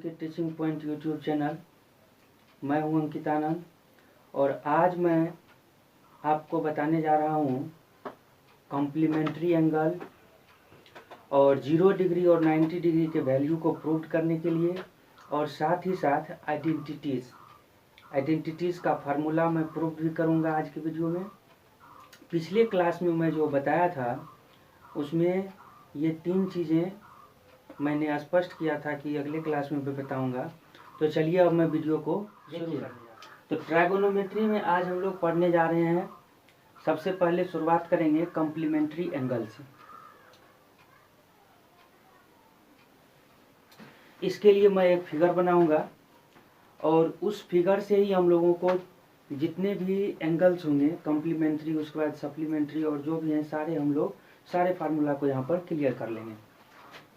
अंकित teaching point YouTube channel. मैं हूं अंकित आनंद और आज मैं आपको बताने जा रहा हूं कॉम्प्लीमेंट्री एंगल और 0 डिग्री और 90 डिग्री के वैल्यू को प्रूव करने के लिए और साथ ही साथ आइडेंटिटीज़ का फार्मूला मैं प्रूव भी करूंगा आज के वीडियो में। पिछले क्लास में मैं जो बताया था उसमें ये 3 चीज़ें मैंने स्पष्ट किया था कि अगले क्लास में भी बताऊंगा। तो चलिए अब मैं वीडियो को शुरू करने जा रहा हूं। तो ट्राइगोनोमेट्री में आज हम लोग पढ़ने जा रहे हैं। सबसे पहले शुरुआत करेंगे कॉम्प्लीमेंट्री एंगल से। इसके लिए मैं एक फिगर बनाऊंगा और उस फिगर से ही हम लोगों को जितने भी एंगल्स होंगे कॉम्प्लीमेंट्री, उसके बाद सप्लीमेंट्री और जो भी हैं सारे हम लोग सारे फार्मूला को यहाँ पर क्लियर कर लेंगे।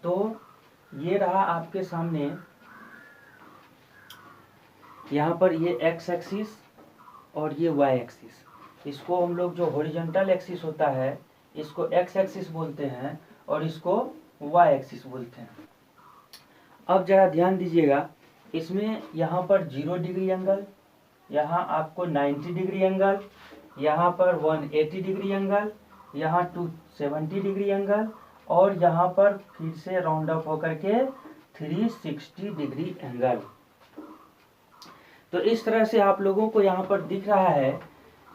तो ये रहा आपके सामने, यहाँ पर ये एक्स एक्सिस और ये वाई एक्सिस। इसको हम लोग जो हॉरिजॉन्टल एक्सिस होता है इसको एक्स एक्सिस बोलते हैं और इसको वाई एक्सिस बोलते हैं। अब जरा ध्यान दीजिएगा, इसमें यहाँ पर 0 डिग्री एंगल, यहाँ आपको 90 डिग्री एंगल, यहाँ पर 180 डिग्री एंगल, यहाँ 270 डिग्री एंगल और यहाँ पर फिर से राउंड अप होकर के 360 डिग्री एंगल। तो इस तरह से आप लोगों को यहाँ पर दिख रहा है।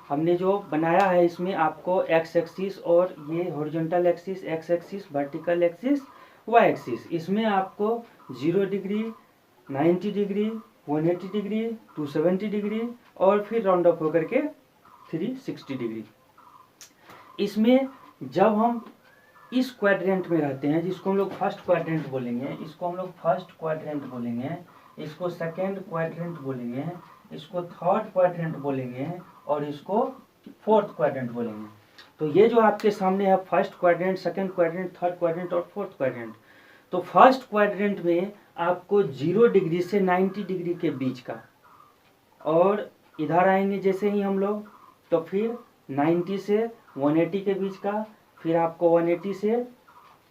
हमने जो बनाया है इसमें आपको एक्स एक्सिस और ये horizontal axis x axis, vertical axis y axis, इसमें आपको 0 डिग्री, 90 डिग्री, 180 डिग्री, 270 डिग्री और फिर राउंड अप होकर के 360 डिग्री। इसमें जब हम इस क्वाड्रेंट में रहते हैं, जिसको हम लोग फर्स्ट क्वाड्रेंट बोलेंगे, इसको हम लोग फर्स्ट क्वाड्रेंट बोलेंगे, इसको सेकेंड क्वाड्रेंट बोलेंगे, इसको थर्ड क्वाड्रेंट बोलेंगे और इसको फोर्थ क्वाड्रेंट बोलेंगे। तो ये जो आपके सामने है first quadrant, second quadrant, third quadrant और फोर्थ क्वाड्रेंट। तो फर्स्ट क्वाड्रेंट में आपको 0 डिग्री से 90 डिग्री के बीच का, और इधर आएंगे जैसे ही हम लोग तो फिर 90 से 180 के बीच का, फिर आपको 180 से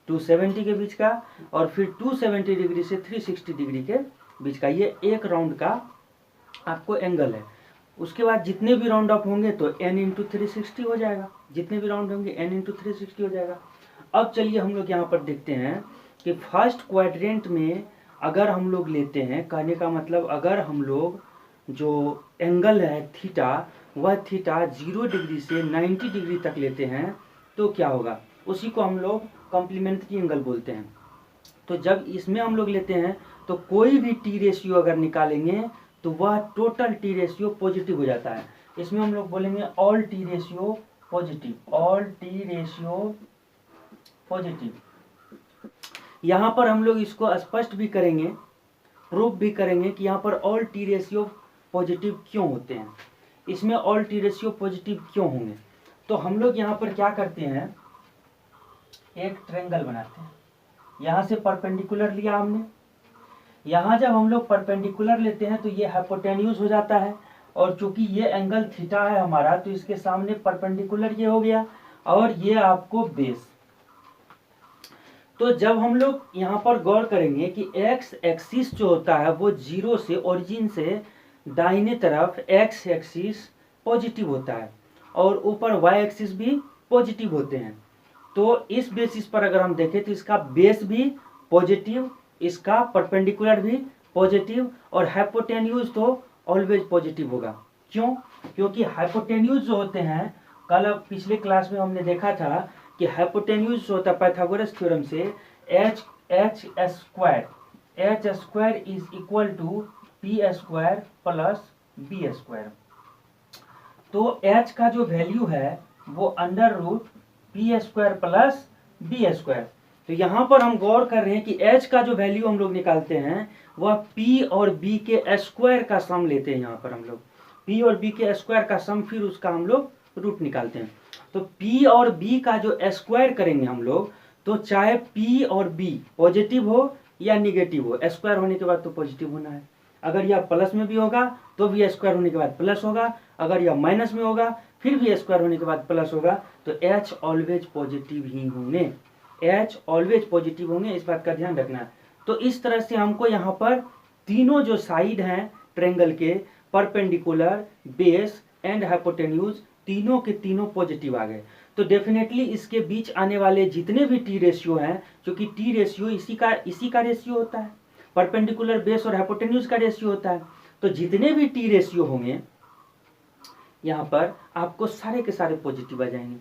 270 के बीच का और फिर 270 डिग्री से 360 डिग्री के बीच का। ये एक राउंड का आपको एंगल है। उसके बाद जितने भी राउंड अप होंगे तो n इंटू 360 हो जाएगा, जितने भी राउंड होंगे n इंटू 360 हो जाएगा। अब चलिए हम लोग यहाँ पर देखते हैं कि फर्स्ट क्वाड्रेंट में अगर हम लोग लेते हैं, कहने का मतलब अगर हम लोग जो एंगल है थीटा, वह थीटा 0 डिग्री से 90 डिग्री तक लेते हैं तो क्या होगा, उसी को हम लोग कॉम्प्लीमेंट्री एंगल बोलते हैं। तो जब इसमें हम लोग लेते हैं तो कोई भी टी रेशियो अगर निकालेंगे तो वह टोटल टी रेशियो पॉजिटिव हो जाता है। इसमें हम लोग बोलेंगे all T ratio positive, all T ratio positive. यहाँ पर हम लोग इसको स्पष्ट भी करेंगे, प्रूफ भी करेंगे कि यहाँ पर ऑल टी रेशियो पॉजिटिव क्यों होते हैं, इसमें ऑल टी रेशियो पॉजिटिव क्यों होंगे। तो हम लोग यहाँ पर क्या करते हैं, एक ट्रायंगल बनाते हैं। यहाँ से परपेंडिकुलर लिया हमने, यहाँ जब हम लोग परपेंडिकुलर लेते हैं तो ये हाइपोटेन्यूज हो जाता है और चूंकि ये एंगल थीटा है हमारा तो इसके सामने परपेंडिकुलर ये हो गया और ये आपको बेस। तो जब हम लोग यहाँ पर गौर करेंगे कि एक्स एक्सिस जो होता है वो 0 से ओरिजिन से दाहिने तरफ एक्स एक्सिस पॉजिटिव होता है और ऊपर वाई एक्सिस भी पॉजिटिव होते हैं। तो इस बेसिस पर अगर हम देखें तो इसका बेस भी पॉजिटिव, इसका परपेंडिकुलर भी पॉजिटिव और हाइपोटेन्यूज तो ऑलवेज पॉजिटिव होगा। क्यों? क्योंकि हाइपोटेन्यूज जो होते हैं, कल पिछले क्लास में हमने देखा था कि हाइपोटेन्यूज जो होता है पाइथागोरस थ्योरम से h square is equal to p square plus b square. तो एच का जो वैल्यू है वो under root p square plus b square. तो यहाँ पर हम गौर कर रहे हैं कि h का जो वैल्यू हम लोग निकालते हैं वह p और b के स्क्वायर का सम लेते हैं। यहाँ पर हम लोग p और b के स्क्वायर का सम, फिर उसका हम लोग रूट निकालते हैं। तो p और b का जो स्क्वायर करेंगे हम लोग, तो चाहे p और b पॉजिटिव हो या निगेटिव हो, स्क्वायर होने के बाद तो पॉजिटिव होना है। अगर यह प्लस में भी होगा तो भी स्क्वायर होने के बाद प्लस होगा, अगर यह माइनस में होगा फिर भी स्क्वायर होने के बाद प्लस होगा। तो h ऑलवेज पॉजिटिव ही होंगे, h ऑलवेज पॉजिटिव होंगे, इस बात का ध्यान रखना है। तो इस तरह से हमको यहाँ पर तीनों जो साइड हैं ट्रायंगल के, परपेंडिकुलर, बेस एंड हाइपोटेन्यूज, तीनों के तीनों पॉजिटिव आ गए। तो डेफिनेटली इसके बीच आने वाले जितने भी टी रेशियो हैं, क्योंकि टी रेशियो इसी का रेशियो होता है, परपेंडिकुलर, बेस और हाइपोटेन्यूज का रेशियो होता है। तो जितने भी टी रेशियो होंगे यहाँ पर आपको सारे के सारे पॉजिटिव आ जाएंगे।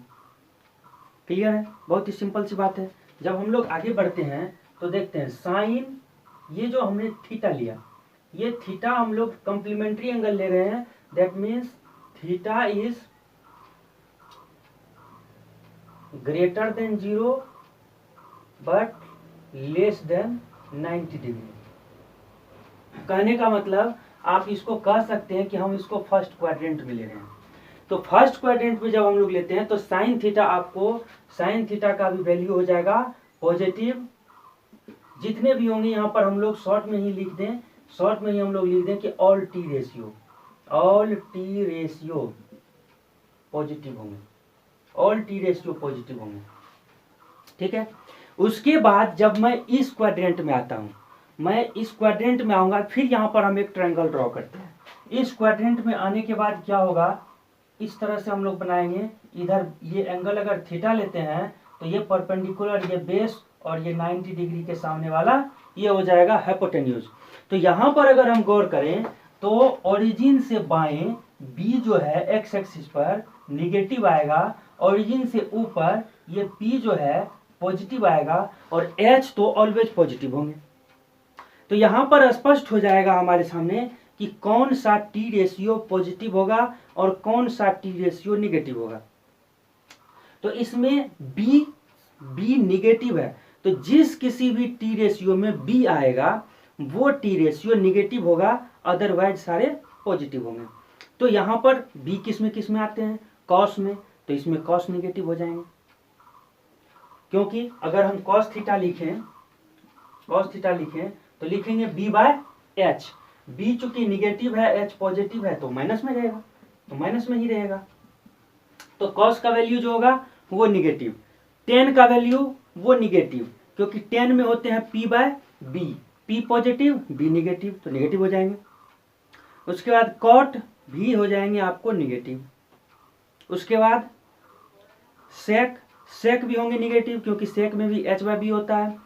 क्लियर है? बहुत ही सिंपल सी बात है। जब हम लोग आगे बढ़ते हैं तो देखते हैं साइन, ये जो हमने थीटा लिया, ये थीटा हम लोग कॉम्प्लीमेंट्री एंगल ले रहे हैं, that means theta is greater than 0 but less than 90 degree. कहने का मतलब आप इसको कह सकते हैं कि हम इसको फर्स्ट क्वाड्रेंट में ले रहे हैं। तो फर्स्ट क्वाड्रेंट में जब हम लोग लेते हैं तो साइन थीटा, आपको साइन थीटा का भी वैल्यू हो जाएगा पॉजिटिव। जितने भी होंगे यहाँ पर हम लोग शॉर्ट में ही लिख दें, शॉर्ट में ही हम लोग लिख दें कि ऑल टी रेशियो पॉजिटिव होंगे, ऑल टी रेशियो पॉजिटिव होंगे। ठीक है। उसके बाद जब मैं इस क्वाड्रेंट में आता हूं, मैं इस क्वाड्रेंट में आऊंगा, फिर यहां पर हम एक ट्रायंगल ड्रॉ करते हैं। इस क्वाड्रेंट में आने के बाद क्या होगा, इस तरह से हम लोग बनाएंगे। इधर ये एंगल अगर थीटा लेते हैं तो ये परपेंडिकुलर, ये बेस और ये 90 डिग्री के सामने वाला ये हो जाएगा हाइपोटेन्यूज। तो यहां पर अगर हम गौर करें तो ओरिजिन से बाएं बी जो है एक्स एक्सिस पर निगेटिव आएगा, ओरिजिन से ऊपर ये पी जो है पॉजिटिव आएगा, और एच तो ऑलवेज पॉजिटिव होंगे। तो यहां पर स्पष्ट हो जाएगा हमारे सामने कि कौन सा टी रेशियो पॉजिटिव होगा और कौन सा टी रेशियो निगेटिव होगा। तो इसमें बी निगेटिव है, तो जिस किसी भी टी रेशियो में बी आएगा वो टी रेशियो निगेटिव होगा, अदरवाइज सारे पॉजिटिव होंगे। तो यहां पर बी किस में आते हैं, कॉस में, तो इसमें कॉस निगेटिव हो जाएंगे, क्योंकि अगर हम कॉस थीटा लिखें तो लिखेंगे बी बाय एच। बी चूंकि निगेटिव है, एच पॉजिटिव है, तो माइनस में रहेगा, तो माइनस में ही रहेगा। तो कॉस का वैल्यू जो होगा वो निगेटिव, टेन का वैल्यू वो निगेटिव, क्योंकि टेन में होते हैं p by b, p positive b negative, तो निगेटिव हो जाएंगे। उसके बाद कॉट भी हो जाएंगे आपको निगेटिव। उसके बाद सेक भी होंगे निगेटिव, क्योंकि सेक में भी एच बाय बी होता है।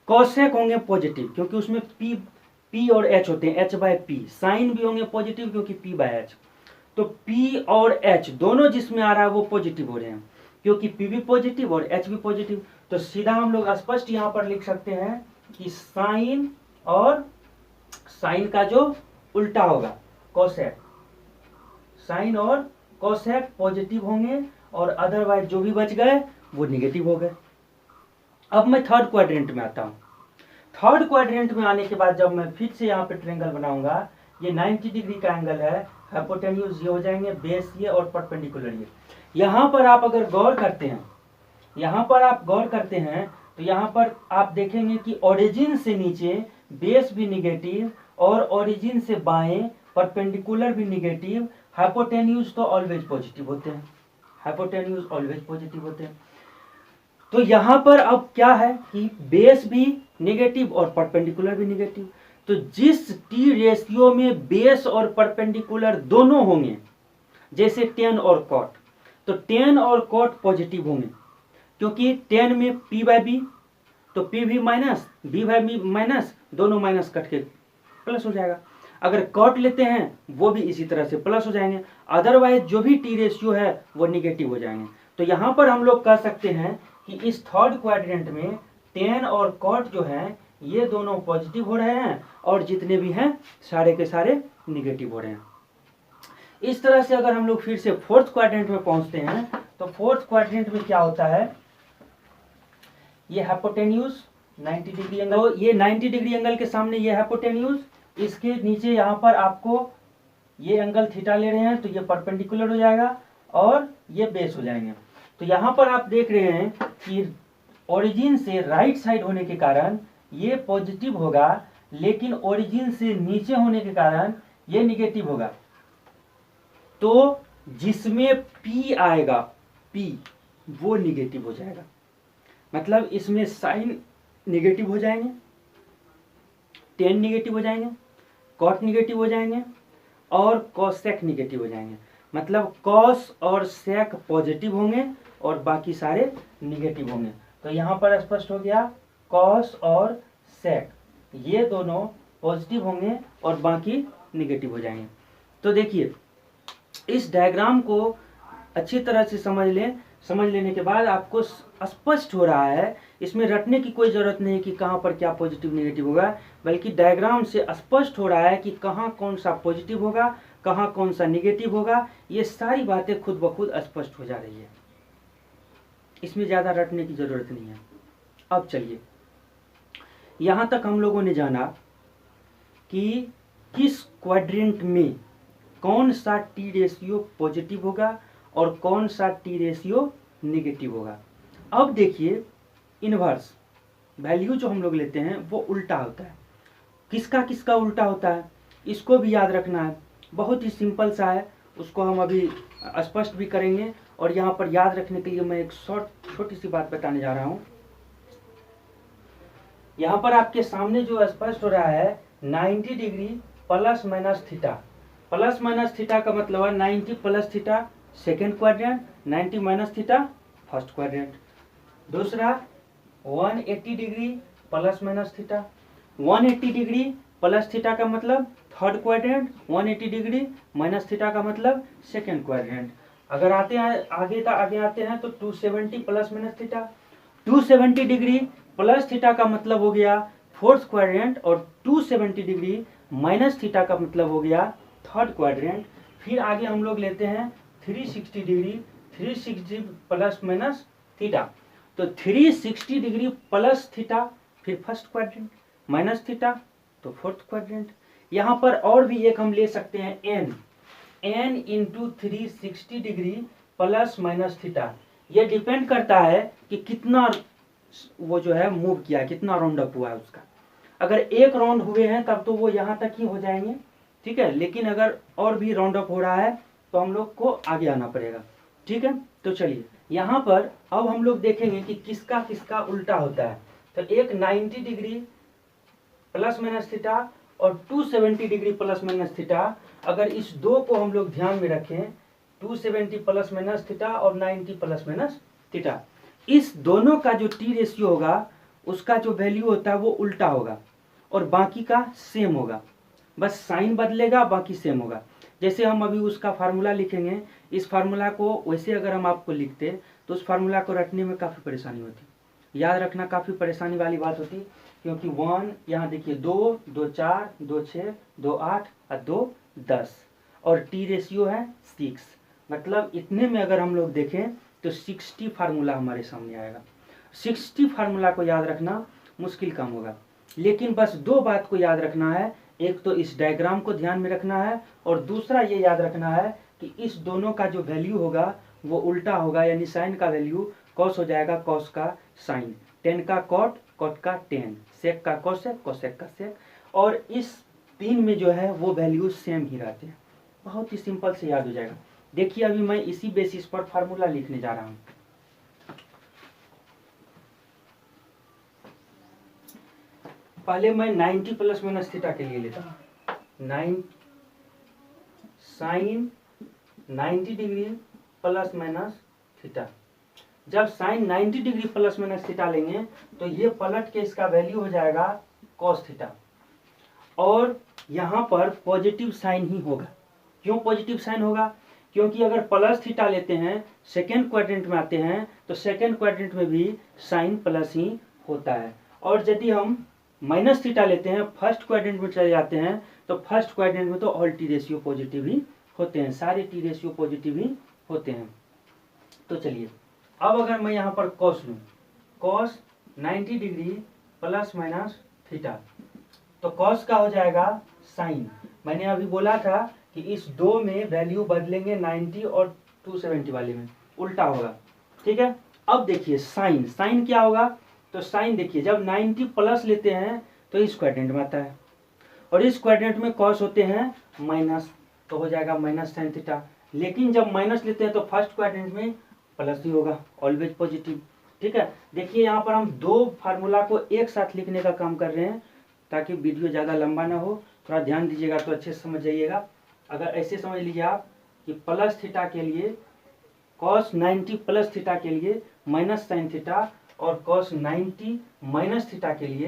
कॉसेक होंगे पॉजिटिव, क्योंकि उसमें पी और एच होते हैं, एच बाय पी। साइन भी होंगे पॉजिटिव, क्योंकि पी बाय एच। तो पी और एच दोनों जिसमें आ रहा है वो पॉजिटिव हो रहे हैं, क्योंकि पी भी पॉजिटिव और एच भी पॉजिटिव। तो सीधा हम लोग स्पष्ट यहां पर लिख सकते हैं कि साइन और साइन का जो उल्टा होगा कोसेक, साइन और कोसेक पॉजिटिव होंगे और अदरवाइज जो भी बच गए वो निगेटिव हो गए। अब मैं थर्ड क्वाड्रेंट में आता हूं। थर्ड क्वाड्रेंट में आने के बाद जब मैं फिर से यहाँ पे ट्रायंगल बनाऊंगा, ये 90 डिग्री का एंगल है, हाइपोटेन्यूज ये हो जाएंगे, बेस ये और परपेंडिकुलर ये। यहाँ पर आप अगर गौर करते हैं, तो यहाँ पर आप देखेंगे कि ओरिजिन से नीचे बेस भी निगेटिव और ओरिजिन से बाएं परपेंडिकुलर भी निगेटिव, हाइपोटेन्यूज तो ऑलवेज पॉजिटिव होते हैं, तो यहां पर अब क्या है कि बेस भी नेगेटिव और परपेंडिकुलर भी नेगेटिव। तो जिस टी रेशियो में बेस और परपेंडिकुलर दोनों होंगे, जैसे टेन और कॉट, तो टेन और कॉट पॉजिटिव होंगे, क्योंकि टेन में पी बाय बी, तो पी भी minus b by b minus, दोनों माइनस कट के प्लस हो जाएगा। अगर कॉट लेते हैं वो भी इसी तरह से प्लस हो जाएंगे, अदरवाइज जो भी टी रेशियो है वो निगेटिव हो जाएंगे। तो यहां पर हम लोग कह सकते हैं कि इस थर्ड क्वाड्रेंट में टेन और कॉट जो हैं ये दोनों पॉजिटिव हो रहे हैं और जितने भी हैं सारे के सारे निगेटिव हो रहे हैं। इस तरह से अगर हम लोग फिर से फोर्थ क्वाड्रेंट में पहुंचते हैं तो फोर्थ क्वाड्रेंट में क्या होता है, ये हाइपोटेन्यूज 90 डिग्री एंगल, ये 90 डिग्री एंगल के सामने ये हाइपोटेन्यूज, इसके नीचे यहाँ पर आपको ये एंगल थीटा ले रहे हैं तो ये परपेंडिकुलर हो जाएगा और ये बेस हो जाएंगे। तो यहाँ पर आप देख रहे हैं कि ओरिजिन से राइट साइड होने के कारण ये पॉजिटिव होगा, लेकिन ओरिजिन से नीचे होने के कारण ये निगेटिव होगा। तो जिसमें P आएगा, P वो निगेटिव हो जाएगा, मतलब इसमें साइन निगेटिव हो जाएंगे, टेन निगेटिव हो जाएंगे, कॉट निगेटिव हो जाएंगे और कॉसेक निगेटिव हो जाएंगे। मतलब कॉस और सेक पॉजिटिव होंगे और बाकी सारे निगेटिव होंगे। तो यहाँ पर स्पष्ट हो गया, कॉस और सेक ये दोनों पॉजिटिव होंगे और बाकी निगेटिव हो जाएंगे। तो देखिए इस डायग्राम को अच्छी तरह से समझ लें। समझ लेने के बाद आपको स्पष्ट हो रहा है, इसमें रटने की कोई ज़रूरत नहीं कि कहाँ पर क्या पॉजिटिव नेगेटिव होगा, बल्कि डायग्राम से स्पष्ट हो रहा है कि कहाँ कौन सा पॉजिटिव होगा, कहाँ कौन सा नेगेटिव होगा। ये सारी बातें खुद ब खुद स्पष्ट हो जा रही है, इसमें ज़्यादा रटने की ज़रूरत नहीं है। अब चलिए, यहाँ तक हम लोगों ने जाना कि किस क्वाड्रेंट में कौन सा टी रेशियो पॉजिटिव होगा और कौन सा टी रेशियो नेगेटिव होगा। अब देखिए इनवर्स वैल्यू जो हम लोग लेते हैं वो उल्टा होता है। किसका किसका उल्टा होता है इसको भी याद रखना है, बहुत ही सिंपल सा है, उसको हम अभी स्पष्ट भी करेंगे। और यहाँ पर याद रखने के लिए मैं एक छोटी सी बात बताने जा रहा हूँ। यहाँ पर आपके सामने जो स्पष्ट हो रहा है 90 degree plus minus theta. Plus minus theta का मतलब है 90 plus theta second quadrant, 90 minus theta first quadrant. दूसरा 180 degree plus minus theta, 180 degree plus theta का मतलब third quadrant, 180 degree minus theta का मतलब सेकेंड क्वाड्रेंट। अगर आते हैं आगे आते हैं तो 270 plus minus theta, 270 degree plus theta का मतलब हो गया फोर्थ क्वाड्रेंट और 270 डिग्री माइनस थीटा का मतलब हो गया थर्ड क्वाड्रेंट। फिर आगे हम लोग लेते हैं 360 डिग्री, 360 प्लस माइनस थीटा, तो 360 डिग्री प्लस थीटा फिर फर्स्ट क्वाड्रेंट, माइनस थीटा तो फोर्थ क्वाड्रेंट। यहाँ पर और भी एक हम ले सकते हैं n into 360 degree plus minus theta. ये डिपेंड करता है कि कितना वो जो है मूव किया है, कितना राउंड अप हुआ है उसका। अगर एक राउंड हुए हैं तब तो वो यहाँ तक ही हो जाएंगे, ठीक है, लेकिन अगर और भी राउंड अप हो रहा है तो हम लोग को आगे आना पड़ेगा, ठीक है। तो चलिए यहाँ पर अब हम लोग देखेंगे कि किसका किसका उल्टा होता है। तो एक 90 डिग्री प्लस माइनस थीटा और 270 डिग्री प्लस माइनस थीटा, अगर इस दो को हम लोग ध्यान में रखें 270 प्लस माइनस थीटा और 90 प्लस माइनस थीटा, इस दोनों का जो टी रेशियो होगा उसका जो वैल्यू होता है वो उल्टा होगा और बाकी का सेम होगा, बस साइन बदलेगा बाकी सेम होगा। जैसे हम अभी उसका फार्मूला लिखेंगे, इस फार्मूला को वैसे अगर हम आपको लिखते तो उस फार्मूला को रटने में काफ़ी परेशानी होती, याद रखना काफ़ी परेशानी वाली बात होती, क्योंकि 1 यहाँ देखिए 2, 2 4, 2 6, 2 8 और 2 10 और टी रेशियो है 6। मतलब इतने में अगर हम लोग देखें तो 60 फार्मूला हमारे सामने आएगा। 60 फार्मूला को याद रखना मुश्किल काम होगा, लेकिन बस दो बात को याद रखना है, एक तो इस डायग्राम को ध्यान में रखना है और दूसरा ये याद रखना है कि इस दोनों का जो वैल्यू होगा वो उल्टा होगा, यानी साइन का वैल्यू कॉस हो जाएगा, कॉस का साइन, टेन का कॉट, कॉट का टेन, सेक का कॉसेक, कॉसेक का सेक, और इस तीन में जो है वो वैल्यू सेम ही रहते हैं। बहुत ही सिंपल से याद हो जाएगा। देखिए अभी मैं इसी बेसिस पर फार्मूला लिखने जा रहा हूँ। पहले मैं 90 प्लस माइनस थीटा के लिए लेता हूँ। 9 sine 90 degree plus minus theta. जब sine 90 degree plus minus theta लेंगे तो ये पलट के इसका वैल्यू हो जाएगा कॉस थीटा, और यहाँ पर पॉजिटिव साइन ही होगा। क्यों पॉजिटिव साइन होगा? क्योंकि अगर प्लस थीटा लेते हैं, सेकेंड क्वाड्रेंट में आते हैं, तो सेकेंड क्वाड्रेंट में भी साइन प्लस ही होता है। और यदि हम माइनस थीटा लेते हैं, फर्स्ट क्वाड्रेंट में चले जाते हैं, तो फर्स्ट क्वाड्रेंट में तो ऑल टी रेशियो पॉजिटिव ही होते हैं, सारे टी रेशियो पॉजिटिव ही होते हैं। तो चलिए अब अगर मैं यहाँ पर कॉस लूँ, cos 90 degree plus minus theta, तो कॉस का हो जाएगा साइन। मैंने अभी बोला था कि इस दो में वैल्यू बदलेंगे, 90 और 270 वाले में उल्टा होगा, ठीक है। अब देखिए साइन, साइन क्या होगा? तो साइन देखिए जब 90 प्लस लेते हैं तो इस क्वाड्रेंट में आता है, और इस क्वाड्रेंट में कॉस होते हैं माइनस, तो हो जाएगा माइनस साइन थीटा। लेकिन जब माइनस लेते हैं तो फर्स्ट क्वाड्रेंट में प्लस ही होगा, ऑलवेज पॉजिटिव, ठीक है। देखिए यहाँ पर हम दो फार्मूला को एक साथ लिखने का काम कर रहे हैं ताकि वीडियो ज़्यादा लंबा ना हो, थोड़ा ध्यान दीजिएगा तो अच्छे से समझ जाइएगा। अगर ऐसे समझ लीजिए आप कि प्लस थीटा के लिए cos 90 प्लस थीटा के लिए माइनस साइन थीटा और cos 90 माइनस थीटा के लिए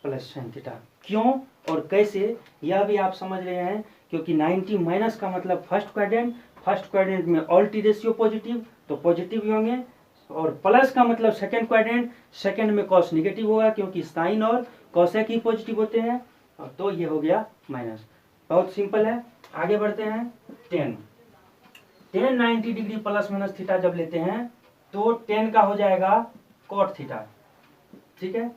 प्लस साइन थीटा। क्यों और कैसे यह भी आप समझ रहे हैं, क्योंकि 90 माइनस का मतलब फर्स्ट क्वाड्रेंट में ऑल टी रेशियो पॉजिटिव, तो पॉजिटिव ही होंगे, और प्लस का मतलब सेकंड क्वाड्रेंट, सेकंड में कॉस निगेटिव होगा क्योंकि साइन और कॉसेक ही पॉजिटिव होते हैं, तो ये हो गया माइनस। बहुत सिंपल है। आगे बढ़ते हैं। tan 90 degree plus minus theta जब लेते हैं तो tan का हो जाएगा cot थीटा, ठीक है।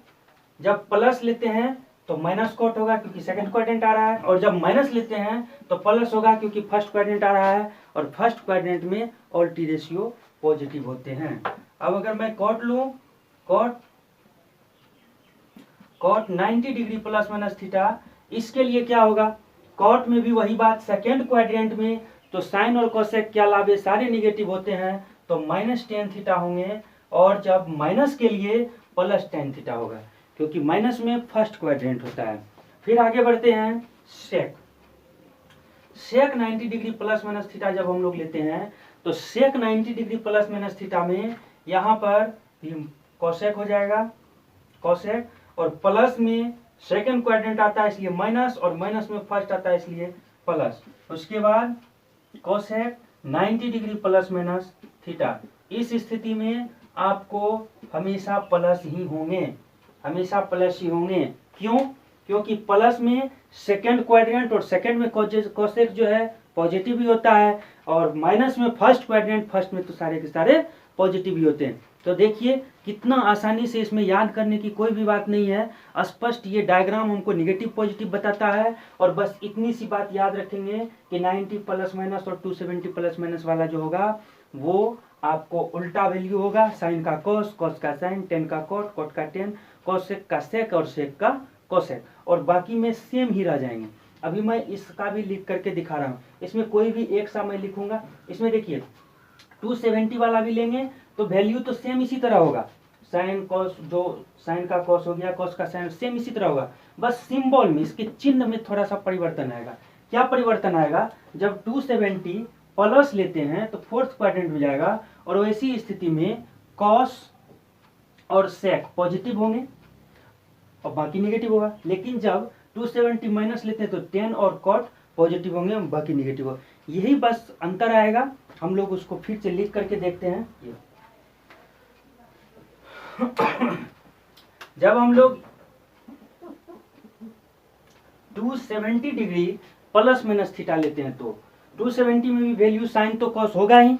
जब प्लस लेते हैं तो माइनस कॉट होगा क्योंकि सेकंड क्वाड्रेंट आ रहा है, और जब माइनस लेते हैं तो प्लस होगा क्योंकि फर्स्ट क्वाड्रेंट आ रहा है, और फर्स्ट क्वाड्रेंट में ऑल टी रेशियो पॉजिटिव होते हैं। अब अगर मैं कॉट लूं, cot 90 degree plus minus theta, इसके लिए क्या होगा, कॉट में भी वही बात, सेकेंड क्वाड्रेंट में तो साइन और कोसेक के अलावे सारे निगेटिव होते हैं, तो माइनस टेन थीटा होंगे, और जब माइनस के लिए प्लस टेन थीटा होगा क्योंकि माइनस में फर्स्ट क्वाड्रेंट होता है। फिर आगे बढ़ते हैं। सेक 90 डिग्री प्लस माइनस थीटा जब हम लोग लेते हैं तो सेक 90 डिग्री प्लस माइनस थीटा में यहाँ पर कोसेक हो जाएगा, कोसेक, और प्लस में सेकंड क्वाड्रेंट आता है इसलिए माइनस, और माइनस में फर्स्ट आता है इसलिए प्लस। उसके बाद cosec 90 degree plus minus theta, इस स्थिति में आपको हमेशा प्लस ही होंगे, हमेशा प्लस ही होंगे। क्यों? क्योंकि प्लस में सेकंड क्वाड्रेंट और सेकंड में कोसेक जो है पॉजिटिव ही होता है, और माइनस में फर्स्ट क्वाड्रेंट, फर्स्ट में तो सारे के सारे पॉजिटिव ही होते हैं। तो देखिए कितना आसानी से इसमें याद करने की कोई भी बात नहीं है, स्पष्ट ये डायग्राम हमको निगेटिव पॉजिटिव बताता है, और बस इतनी सी बात याद रखेंगे कि 90 प्लस माइनस और 270 प्लस माइनस वाला जो होगा वो आपको उल्टा वैल्यू होगा, साइन का कॉस, कॉस का साइन, टेन का कॉट, कॉट का टेन, कोसेक का सेक और सेक का कोसेक, और बाकी में सेम ही रह जाएंगे। अभी मैं इसका भी लिख करके दिखा रहा हूँ, इसमें कोई भी एक सा मैं लिखूंगा। इसमें देखिए 270 वाला भी लेंगे तो वैल्यू तो सेम इसी तरह होगा, साइन कॉस, जो साइन का कॉस हो गया, कॉस का साइन, सेम इसी तरह होगा, बस सिंबल में, इसके चिन्ह में थोड़ा सा परिवर्तन आएगा। क्या परिवर्तन आएगा, जब 270 प्लस लेते हैं तो फोर्थ क्वाड्रेंट में जाएगा, और वैसी स्थिति में कॉस और सेक पॉजिटिव होंगे और बाकी नेगेटिव होगा। लेकिन जब 270 माइनस लेते हैं तो टेन और कॉट पॉजिटिव होंगे और बाकी नेगेटिव होगा। यही बस अंतर आएगा। हम लोग उसको फिर से लिख करके देखते हैं। जब हम लोग 270 डिग्री प्लस माइनस थीटा लेते हैं तो 270 में भी वैल्यू साइन तो कॉस होगा ही,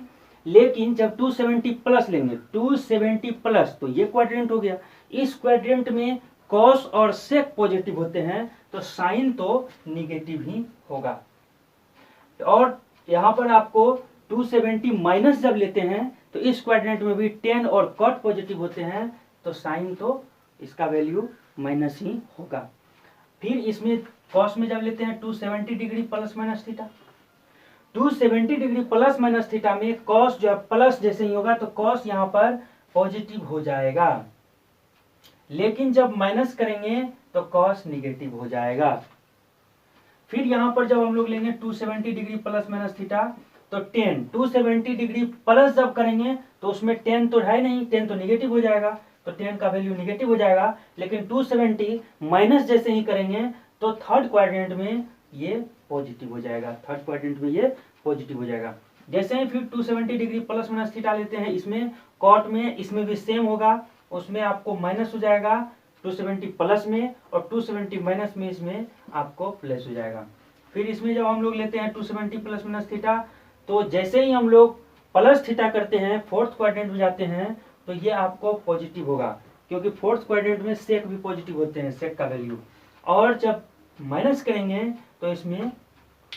लेकिन जब 270 प्लस लेंगे, 270 प्लस, तो ये क्वाड्रेंट हो गया, इस क्वाड्रेंट में कॉस और सेक पॉजिटिव होते हैं तो साइन तो निगेटिव ही होगा। और यहां पर आपको 270 माइनस जब लेते हैं तो इस क्वाड्रेंट में भी टेन और कॉट पॉजिटिव होते हैं तो साइन तो इसका वैल्यू माइनस ही होगा। फिर इसमें कॉस में जब लेते हैं 270 degree plus minus theta, 270 degree plus minus theta में कॉस जो है प्लस जैसे ही होगा तो कॉस यहां पर पॉजिटिव हो जाएगा, लेकिन जब माइनस करेंगे तो कॉस निगेटिव हो जाएगा। फिर यहां पर जब हम लोग लेंगे 270 डिग्री प्लस माइनस थीटा तो 10, 270 डिग्री प्लस जब करेंगे तो उसमें 10 तो है नहीं, 10 तो निगेटिव हो जाएगा, तो 10 का वैल्यू निगेटिव हो जाएगा। लेकिन 270 माइनस जैसे ही करेंगे तो थर्ड क्वाड्रेंट में ये पॉजिटिव हो जाएगा, थर्ड क्वाड्रेंट में ये पॉजिटिव हो जाएगा। जैसे ही फिर 270 डिग्री प्लस माइनस थीटा लेते हैं, इसमें कॉट में, इसमें भी सेम होगा, उसमें आपको माइनस हो जाएगा 270 प्लस में, और 270 माइनस में इसमें आपको प्लस हो जाएगा। फिर इसमें जब हम लोग लेते हैं 270 प्लस माइनस थीटा, तो जैसे ही हम लोग प्लस थीटा करते हैं, फोर्थ क्वाड्रेंट में जाते हैं, तो ये आपको पॉजिटिव होगा, क्योंकि फोर्थ क्वाड्रेंट में सेक भी पॉजिटिव होते हैं, सेक का वैल्यू। और जब माइनस करेंगे तो इसमें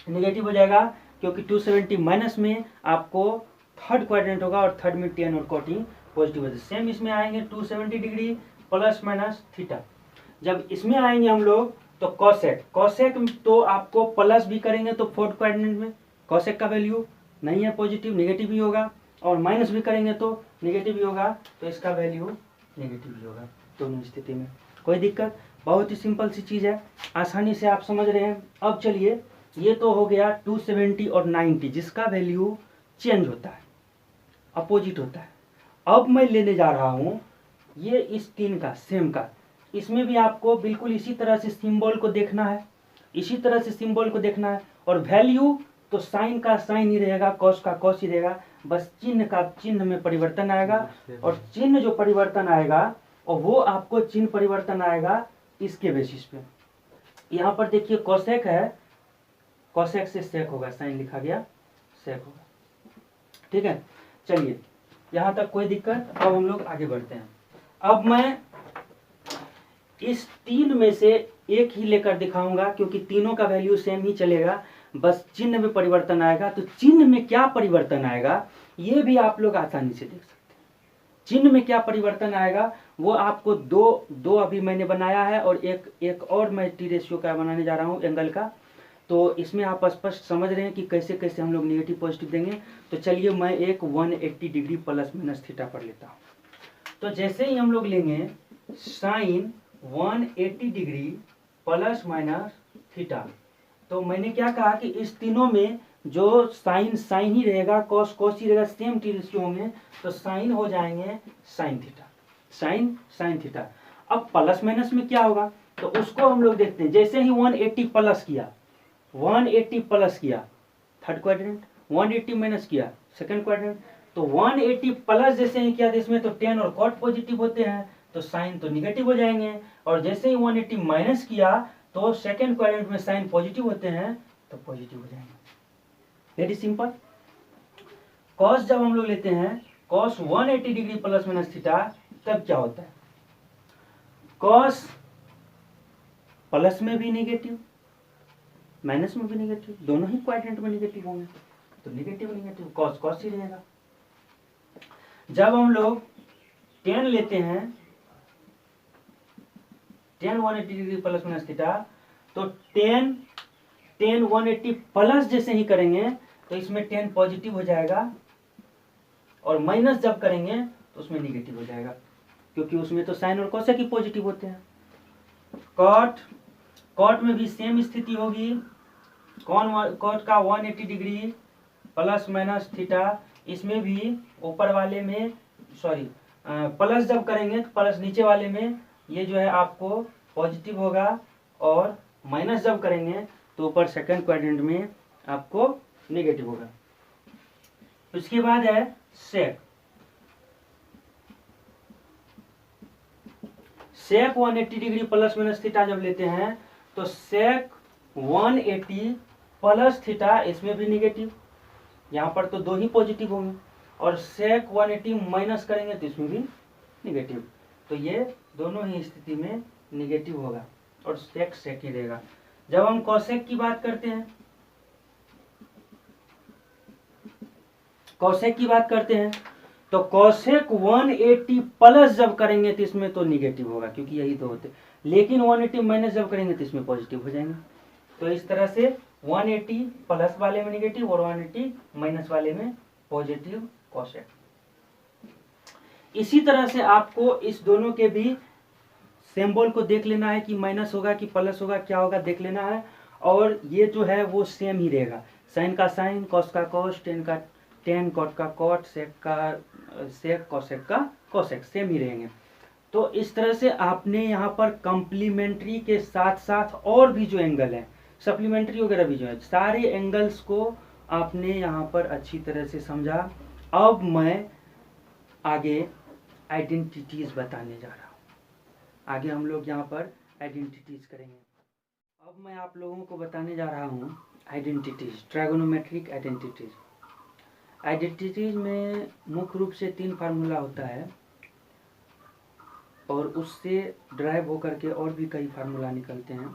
निगेटिव हो जाएगा, क्योंकि 270 माइनस में आपको थर्ड क्वाड्रेंट होगा, और थर्ड में टेन और कॉट पॉजिटिव होते हैं। सेम इसमें आएंगे 270 डिग्री प्लस माइनस थीटा। जब इसमें आएंगे हम लोग तो कॉसेक, कॉसेक तो आपको प्लस भी करेंगे तो फोर्थ क्वाड्रेंट में कॉसेक का वैल्यू नहीं है पॉजिटिव, नेगेटिव ही होगा, और माइनस भी करेंगे तो नेगेटिव ही होगा, तो इसका वैल्यू नेगेटिव ही होगा दोनों स्थिति में। कोई दिक्कत? बहुत ही सिंपल सी चीज़ है, आसानी से आप समझ रहे हैं। अब चलिए, ये तो हो गया 270 और 90 जिसका वैल्यू चेंज होता है, अपोजिट होता है। अब मैं लेने जा रहा हूँ ये इस तीन का सेम का, इसमें भी आपको बिल्कुल इसी तरह से सिंबल को देखना है, इसी तरह से सिंबल को देखना है। और वैल्यू तो साइन का साइन ही रहेगा, कॉस का कॉस ही रहेगा, बस चिन्ह का चिन्ह में परिवर्तन आएगा। और चिन्ह जो परिवर्तन आएगा और वो आपको चिन्ह परिवर्तन आएगा इसके बेसिस पे। यहाँ पर देखिए कोसेक है, कोसेक से सेक होगा, साइन लिखा गया सेक होगा, ठीक है। चलिए यहाँ तक कोई दिक्कत। अब हम लोग आगे बढ़ते हैं। अब मैं इस तीन में से एक ही लेकर दिखाऊंगा क्योंकि तीनों का वैल्यू सेम ही चलेगा, बस चिन्ह में परिवर्तन आएगा। तो चिन्ह में क्या परिवर्तन आएगा ये भी आप लोग आसानी से देख सकते हैं। चिन्ह में क्या परिवर्तन आएगा वो आपको दो अभी मैंने बनाया है और एक और मैं टी रेशियो का बनाने जा रहा हूँ एंगल का। तो इसमें आप स्पष्ट समझ रहे हैं कि कैसे कैसे हम लोग नेगेटिव पॉजिटिव देंगे। तो चलिए मैं एक 180 डिग्री प्लस माइनस थीटा पर लेता हूँ। तो जैसे ही हम लोग लेंगे sine 180 degree plus minus theta, तो मैंने क्या कहा कि इस तीनों में जो साइन साइन ही रहेगा, कॉस कॉस ही रहेगा, सेम टी रेशियो होंगे, तो साइन हो जाएंगे sine theta, sine sine theta. अब प्लस माइनस में क्या होगा तो उसको हम लोग देखते हैं। जैसे ही 180 प्लस किया, 180 प्लस किया थर्ड क्वाड्रेंट, 180 माइनस किया सेकंड क्वाड्रेंट, तो 180 प्लस जैसे ही किया इसमें तो टेन और कॉट पॉजिटिव होते हैं, तो साइन तो निगेटिव हो जाएंगे। और जैसे ही 180 माइनस किया तो सेकंड क्वाड्रेंट में साइन पॉजिटिव होते हैं तो पॉजिटिव हो जाएंगे। Very simple. कॉस जब हम लोग लेते हैं cos 180 degree plus minus theta, तब क्या होता है, कॉस प्लस में भी निगेटिव माइनस में भी निगेटिव, दोनों ही क्वाड्रेंट में निगेटिव होंगे, तो निगेटिव निगेटिव कॉस कॉस ही रहेगा। जब हम लोग टेन लेते हैं, ten 180 degree plus minus theta, तो टेन 180 प्लस जैसे ही करेंगे तो इसमें 10 पॉजिटिव हो जाएगा, और माइनस जब करेंगे तो उसमें निगेटिव हो जाएगा, क्योंकि उसमें तो साइन और कोसेक ही पॉजिटिव होते हैं। कॉट, कॉट में भी सेम स्थिति होगी, कॉट का 180 डिग्री प्लस माइनस थीटा, इसमें भी ऊपर वाले में सॉरी प्लस जब करेंगे तो प्लस नीचे वाले में ये जो है आपको पॉजिटिव होगा, और माइनस जब करेंगे तो ऊपर सेकंड क्वाड्रेंट में आपको नेगेटिव होगा। उसके बाद है सेक, सेक 180 डिग्री प्लस माइनस थीटा जब लेते हैं तो सेक 180 प्लस थीटा, इसमें भी निगेटिव, यहाँ पर तो दो ही पॉजिटिव होंगे, और सेक 180 माइनस करेंगे तो इसमें भी निगेटिव, तो ये दोनों ही स्थिति में निगेटिव होगा और सेक सेक ही रहेगा। जब हम कोसेक की बात करते हैं, कोसेक की बात करते हैं तो कोसेक 180 प्लस जब करेंगे तो इसमें तो निगेटिव होगा, क्योंकि यही तो होते, लेकिन 180 माइनस जब करेंगे तो इसमें पॉजिटिव हो जाएंगे। तो इस तरह से 180 प्लस वाले में निगेटिव और 180 माइनस वाले में पॉजिटिव कोसेक। इसी तरह से आपको इस दोनों के भी सिंबल को देख लेना है कि माइनस होगा कि प्लस होगा, क्या होगा देख लेना है, और ये जो है वो सेम ही रहेगा, साइन का साइन, कॉस का कॉस, टेन का टेन, कॉट का कॉट, सेक का सेक, कोसेक का कोसेक, सेम ही रहेंगे। तो इस तरह से आपने यहाँ पर कंप्लीमेंट्री के साथ साथ और भी जो एंगल है, सप्लीमेंट्री वगैरह भी जो है, सारे एंगल्स को आपने यहाँ पर अच्छी तरह से समझा। अब मैं आगे आइडेंटिटीज बताने जा रहा हूँ, आगे हम लोग यहाँ पर आइडेंटिटीज करेंगे। अब मैं आप लोगों को बताने जा रहा हूँ आइडेंटिटीज, ट्राइगोनोमेट्रिक आइडेंटिटीज। आइडेंटिटीज में मुख्य रूप से 3 फार्मूला होता है, और उससे ड्राइव होकर के और भी कई फार्मूला निकलते हैं।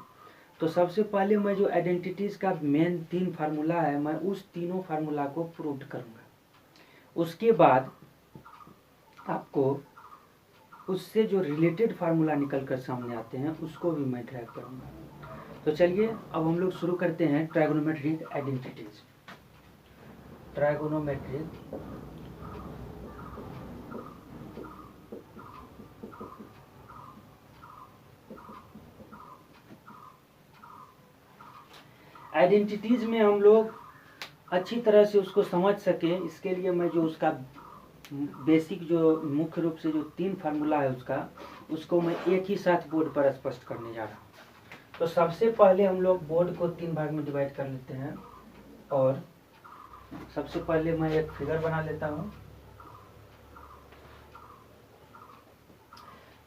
तो सबसे पहले मैं जो आइडेंटिटीज का मेन 3 फार्मूला है, मैं उस तीनों फार्मूला को प्रूव करूँगा। उसके बाद आपको उससे जो रिलेटेड फार्मूला निकल कर सामने आते हैं उसको भी मैं ड्राइव करूँगा। तो चलिए अब हम लोग शुरू करते हैं ट्राइगोनोमेट्रिक आइडेंटिटीज। ट्राइगोनोमेट्रिक आइडेंटिटीज में हम लोग अच्छी तरह से उसको समझ सके, इसके लिए मैं जो उसका बेसिक जो मुख्य रूप से जो 3 फार्मूला है उसको मैं एक ही साथ बोर्ड पर स्पष्ट करने जा रहा हूँ। तो सबसे पहले हम लोग बोर्ड को 3 भाग में डिवाइड कर लेते हैं, और सबसे पहले मैं एक फिगर बना लेता हूँ।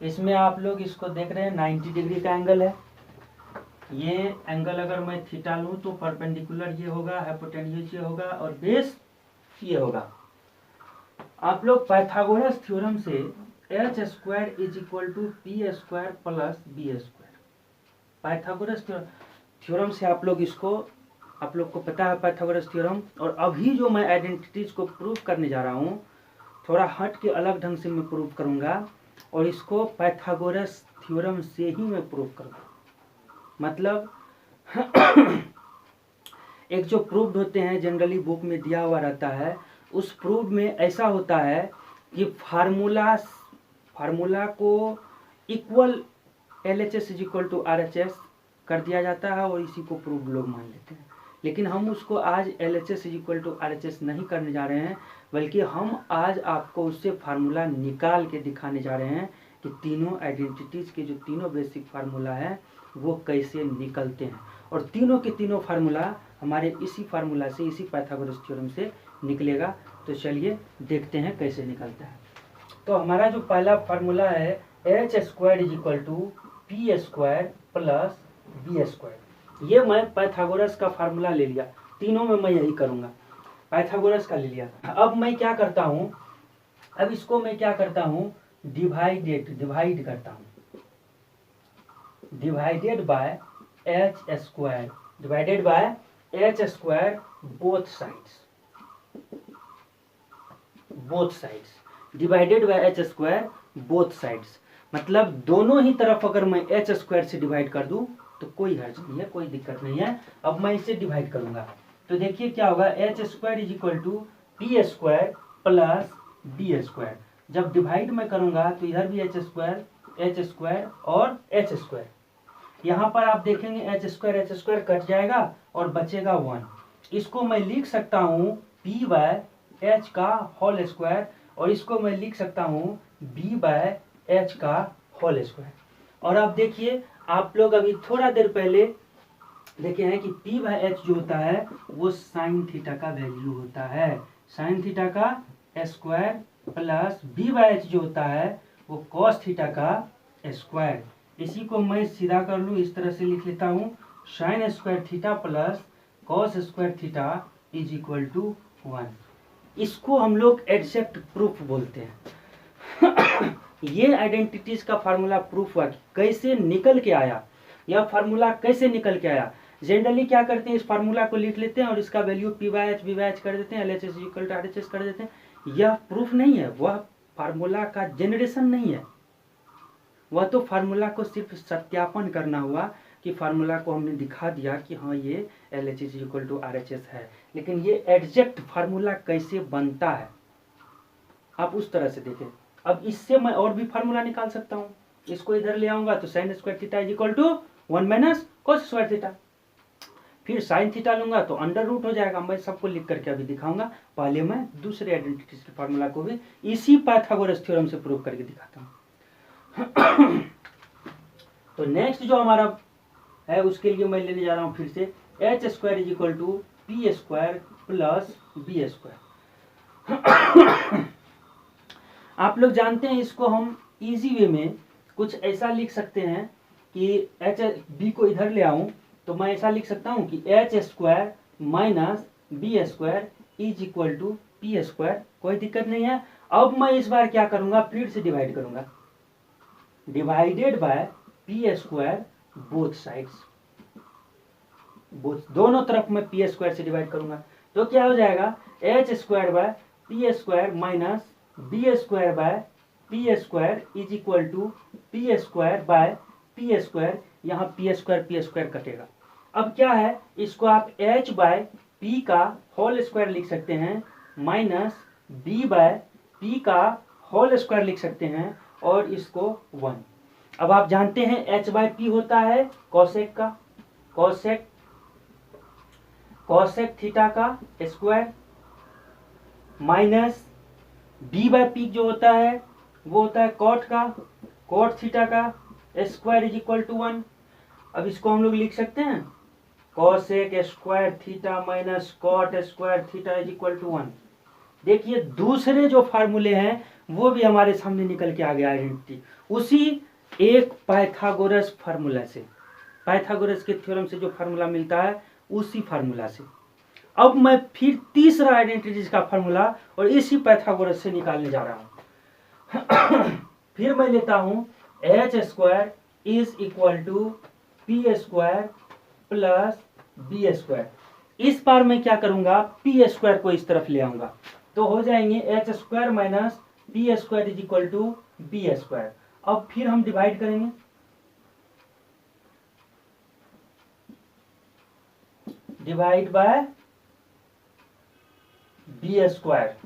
इसमें आप लोग इसको देख रहे हैं 90 डिग्री का एंगल है। ये एंगल अगर मैं थीटा लूँ तो परपेंडिकुलर ये होगा, हाइपोटेन्यूज ये होगा, और बेस ये होगा। आप लोग पाइथागोरस थ्योरम से h square is equal to p square plus b square, Pythagoras theorem से आप लोग को पता है पाइथागोरस थ्योरम। और अभी जो मैं आइडेंटिटीज को प्रूव करने जा रहा हूँ, थोड़ा हट के अलग ढंग से मैं प्रूव करूँगा, और इसको पाइथागोरस थ्योरम से ही मैं प्रूव करूँगा। मतलब एक जो प्रूव्ड होते हैं जनरली बुक में दिया हुआ रहता है, उस प्रूव में ऐसा होता है कि फार्मूला को equal LHS is equal to RHS कर दिया जाता है, और इसी को प्रूव लोग मान लेते हैं। लेकिन हम उसको आज LHS is equal to RHS नहीं करने जा रहे हैं, बल्कि हम आज आपको उससे फार्मूला निकाल के दिखाने जा रहे हैं कि तीनों आइडेंटिटीज के जो तीनों बेसिक फार्मूला है वो कैसे निकलते हैं। और तीनों के तीनों फार्मूला हमारे इसी फार्मूला से, इसी पाइथागोरस थ्योरम से निकलेगा। तो चलिए देखते हैं कैसे निकलता है। तो हमारा जो पहला फार्मूला है h square is equal to p square plus b square. ये मैं पाइथागोरस का फार्मूला ले लिया, तीनों में मैं यही करूंगा, पाइथागोरस का ले लिया। अब मैं क्या करता हूँ, अब इसको मैं क्या करता हूँ, डिवाइड करता हूँ, divided by H square, divided by H square both sides, divided by H square both sides. मतलब दोनों ही तरफ अगर मैं एच स्क्वायर से डिवाइड कर दूं तो कोई हर्ज नहीं है, कोई दिक्कत नहीं है। अब मैं इसे डिवाइड करूंगा तो देखिए क्या होगा, H square is equal to p square plus b square. जब डिवाइड मैं करूंगा तो इधर भी एच स्क्वायर और एच स्क्वायर, यहाँ पर आप देखेंगे एच स्क्वायर कट जाएगा और बचेगा 1। इसको मैं लिख सकता हूँ p बाय एच का होल स्क्वायर, और इसको मैं लिख सकता हूँ b बाय एच का होल स्क्वायर। और अब देखिए आप लोग अभी थोड़ा देर पहले देखे हैं कि p बाय एच जो होता है वो साइन थीटा का वैल्यू होता है, साइन थीटा का square, plus b by H जो होता है वो कॉस थीटा का स्क्वायर। इसी को मैं सीधा कर लूँ, इस तरह से लिख लेता हूँ, sine square theta plus cos square theta is equal to 1। इसको हम लोग एग्जैक्ट प्रूफ बोलते हैं। ये आइडेंटिटीज का फार्मूला प्रूफ हुआ कि कैसे निकल के आया, यह फार्मूला कैसे निकल के आया। जनरली क्या करते हैं, इस फार्मूला को लिख लेते हैं और इसका value p by h b by h कर देते हैं, LHS इक्वल टू RHS कर देते हैं। यह प्रूफ नहीं है, वह फार्मूला का जनरेशन नहीं है, वह तो फार्मूला को सिर्फ सत्यापन करना हुआ कि फार्मूला को हमने दिखा दिया कि हाँ ये LHS इक्वल टू RHS है। लेकिन ये एग्जैक्ट फार्मूला कैसे बनता है आप उस तरह से देखें। अब इससे मैं और भी फार्मूला निकाल सकता हूँ, इसको इधर ले आऊंगा तो sine square theta is equal to 1 minus cos square theta, फिर साइन थीटा लूंगा तो अंडर रूट हो जाएगा। मैं सबको लिख करके अभी दिखाऊंगा, पहले मैं दूसरे आइडेंटिटीज के फार्मूला को भी इसी पाइथागोरस थ्योरम से प्रूव करके दिखाता हूँ। तो नेक्स्ट जो हमारा है उसके लिए मैं लेने जा रहा हूं फिर से h square is equal to p square plus b square. आप लोग जानते हैं इसको हम इजी वे में कुछ ऐसा लिख सकते हैं कि एच बी को इधर ले आऊं तो मैं ऐसा लिख सकता हूं कि h square minus b square is equal to p square, कोई दिक्कत नहीं है। अब मैं इस बार क्या करूंगा, फिर से डिवाइड करूंगा, divided by p square both sides, दोनों तरफ मैं पी स्क्वायर से डिवाइड करूंगा तो क्या हो जाएगा, h square by p square minus b square by p square is equal to p square by p square. यहाँ पी स्क्वायर कटेगा। अब क्या है, इसको आप एच बाय पी का होल स्क्वायर लिख सकते हैं, माइनस बी बाय पी का होल स्क्वायर लिख सकते हैं, और इसको 1। अब आप जानते हैं h बाय पी होता है कॉसेक का, कॉसेक कॉसेक थीटा का square minus d by p जो होता है वो होता है कॉट थीटा का स्क्वायर इज इक्वल टू 1। अब इसको हम लोग लिख सकते हैं cosec square theta minus cot square theta is equal to 1। देखिए दूसरे जो फार्मूले हैं वो भी हमारे सामने निकल के आ गया आइडेंटिटी, उसी एक पाइथागोरस फार्मूला से, पाइथागोरस के थ्योरम से जो फार्मूला मिलता है उसी फार्मूला से। अब मैं फिर तीसरा आइडेंटिटीज का फार्मूला और इसी पाइथागोरस से निकालने जा रहा हूं। फिर मैं लेता हूं h square is equal to p square plus b square. इस बार मैं क्या करूंगा, पी स्क्वायर को इस तरफ ले आऊंगा, तो हो जाएंगे H square minus P square is equal to B square. अब फिर हम डिवाइड करेंगे, divide by B square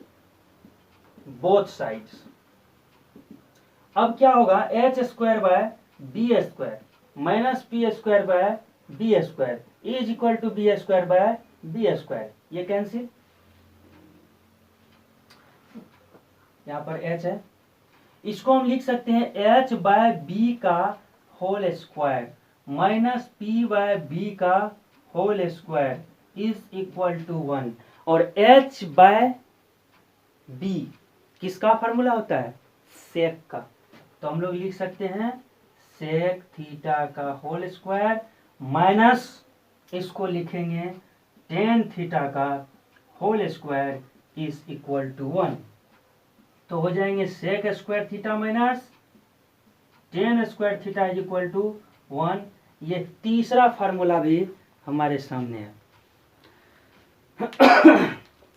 both sides. अब क्या होगा, H square by B square minus P square by B square is equal to B square by B square. ये cancel, यहां पर एच है, इसको हम लिख सकते हैं एच बाय बी का whole square minus P by B का whole square is equal to 1। और एच बाय बी किसका फार्मूला होता है, सेक का, तो हम लोग लिख सकते हैं सेक थीटा का होल स्क्वायर माइनस इसको लिखेंगे टेन थीटा का whole square is equal to 1। तो हो जाएंगे sec square theta minus tan square theta is equal to 1। ये तीसरा फार्मूला भी हमारे सामने है।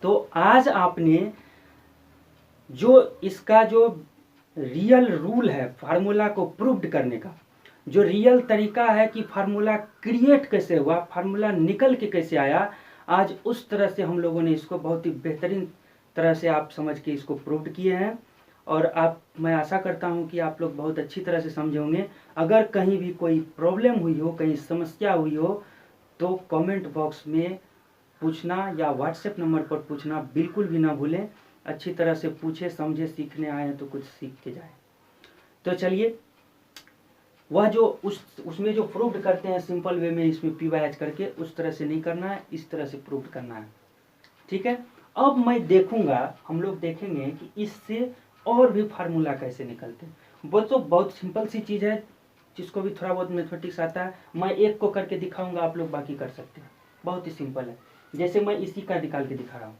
तो आज आपने जो इसका जो रियल रूल है फार्मूला को प्रूव्ड करने का, जो रियल तरीका है कि फार्मूला क्रिएट कैसे हुआ, फार्मूला निकल के कैसे आया, आज उस तरह से हम लोगों ने इसको बहुत ही बेहतरीन तरह से आप समझ के इसको प्रूव्ड किए हैं। और मैं आशा करता हूं कि आप लोग बहुत अच्छी तरह से समझे होंगे। अगर कहीं भी कोई प्रॉब्लम हुई हो, कहीं समस्या हुई हो, तो कमेंट बॉक्स में पूछना या व्हाट्सएप नंबर पर पूछना बिल्कुल भी ना भूलें। अच्छी तरह से पूछे, समझे, सीखने आए हैं तो कुछ सीख के जाए। तो चलिए, वह जो उसमें जो प्रूव्ड करते हैं सिंपल वे में, इसमें पी बाय एच करके, उस तरह से नहीं करना है, इस तरह से प्रूव्ड करना है। ठीक है, अब मैं देखूंगा, हम लोग देखेंगे कि इससे और भी फार्मूला कैसे निकलते हैं। वो तो बहुत सिंपल सी चीज है, जिसको भी थोड़ा बहुत मैथमेटिक्स आता है, मैं एक को करके दिखाऊंगा, आप लोग बाकी कर सकते हैं। बहुत ही सिंपल है, जैसे मैं इसी का निकाल के दिखा रहा हूँ।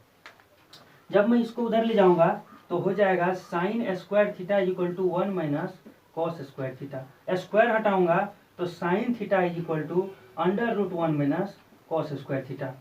जब मैं इसको उधर ले जाऊंगा तो हो जाएगा sine square theta is equal to 1 minus cos square theta. Square हटाऊंगा तो sine theta is equal to under root 1 minus cos square theta.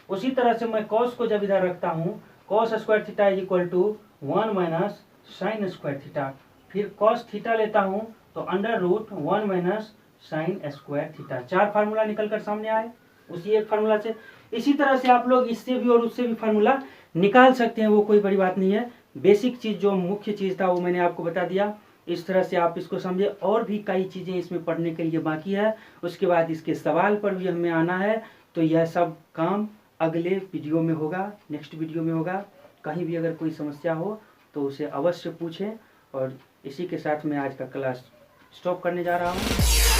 उसी तरह से मैं कॉस को जब इधर रखता हूँ, cos square theta is equal to 1 minus sine square theta. फिर कॉस थीटा लेता हूँ तो under root 1 minus sine square theta. 4 formula निकल कर सामने आए उसी एक फार्मूला से। इसी तरह से आप लोग इससे भी और उससे भी फार्मूला निकाल सकते हैं, वो कोई बड़ी बात नहीं है। बेसिक चीज जो मुख्य चीज था वो मैंने आपको बता दिया। इस तरह से आप इसको समझे। और भी कई चीजें इसमें पढ़ने के लिए बाकी है, उसके बाद इसके सवाल पर भी हमें आना है। तो यह सब काम अगले वीडियो में होगा, नेक्स्ट वीडियो में होगा। कहीं भी अगर कोई समस्या हो तो उसे अवश्य पूछें। और इसी के साथ मैं आज का क्लास स्टॉप करने जा रहा हूँ।